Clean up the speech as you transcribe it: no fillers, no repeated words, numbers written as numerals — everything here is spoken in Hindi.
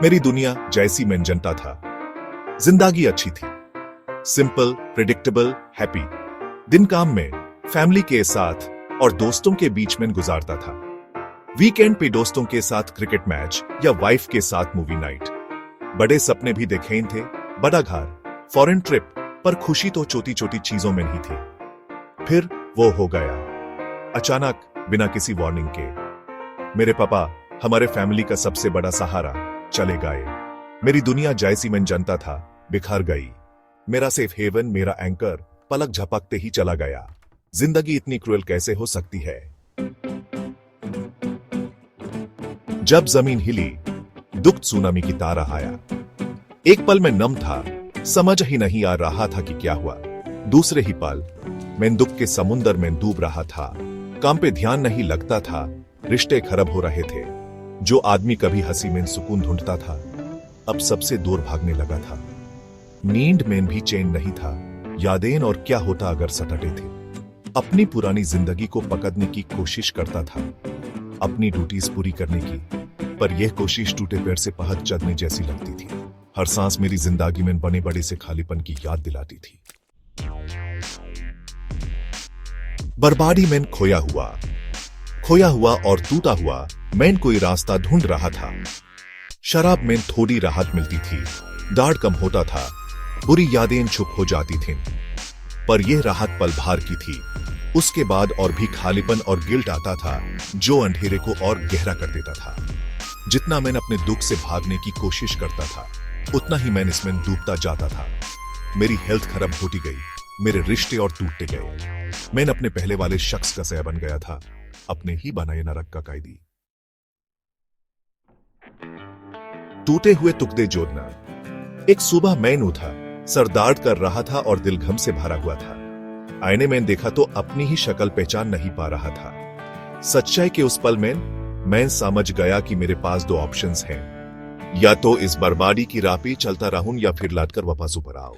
मेरी दुनिया जैसी मैं जनता था। जिंदगी अच्छी थी, सिंपल, प्रिडिक्टेबल, हैप्पी। दिन काम में, फैमिली के साथ और दोस्तों के बीच में गुजारता था। वीकेंड पे दोस्तों के साथ क्रिकेट मैच या वाइफ के साथ मूवी नाइट। बड़े सपने भी देखे थे, बड़ा घर, फॉरेन ट्रिप, पर खुशी तो छोटी छोटी चीजों में नहीं थी। फिर वो हो गया अचानक, बिना किसी वार्निंग के। मेरे पापा, हमारे फैमिली का सबसे बड़ा सहारा, चले गए। मेरी दुनिया जैसी मैं जनता था बिखर गई। मेरा सेफ हेवन, मेरा एंकर, पलक झपकते ही चला गया। जिंदगी इतनी क्रूएल कैसे हो सकती है? जब जमीन हिली, दुख सुनामी की तरह आया। एक पल में नम था, समझ ही नहीं आ रहा था कि क्या हुआ। दूसरे ही पल मैं दुख के समुंदर में डूब रहा था। काम पे ध्यान नहीं लगता था, रिश्ते खराब हो रहे थे। जो आदमी कभी हंसी में सुकून ढूंढता था, अब सबसे दूर भागने लगा था। नींद में भी चैन नहीं था। यादें और क्या होता अगर सटटे थे। अपनी पुरानी जिंदगी को पकड़ने की कोशिश करता था, अपनी ड्यूटीज पूरी करने की, पर यह कोशिश टूटे पैर से पहाड़ चढ़ने जैसी लगती थी। हर सांस मेरी जिंदगी में बने बड़े से खालीपन की याद दिलाती थी। बर्बादी में खोया हुआ और टूटा हुआ मैं कोई रास्ता ढूंढ रहा था। शराब में थोड़ी राहत मिलती थी, दाढ़ कम होता था, बुरी यादें चुप हो जाती थीं, पर यह राहत पल भर की थी। उसके बाद और भी खालीपन और गिल्ट आता था, जो अंधेरे को और गहरा कर देता था। जितना मैं अपने दुख से भागने की कोशिश करता था, उतना ही मैं इसमें डूबता जाता था। मेरी हेल्थ खराब होती गई, मेरे रिश्ते और टूटते गए। मैं अपने पहले वाले शख्स का सया बन गया था, अपने ही बनाए नरक का कैदी। टूटे हुए टुकड़े जोड़ना। एक सुबह मैं उठा, सर दर्द कर रहा था और दिल गम से भरा हुआ था। आईने में देखा तो अपनी ही शक्ल पहचान नहीं पा रहा था। सच्चाई के उस पल में मैं समझ गया कि मेरे पास दो ऑप्शंस हैं, या तो इस बर्बादी की राह पे चलता रहूं या फिर लौटकर वापस ऊपर आओ।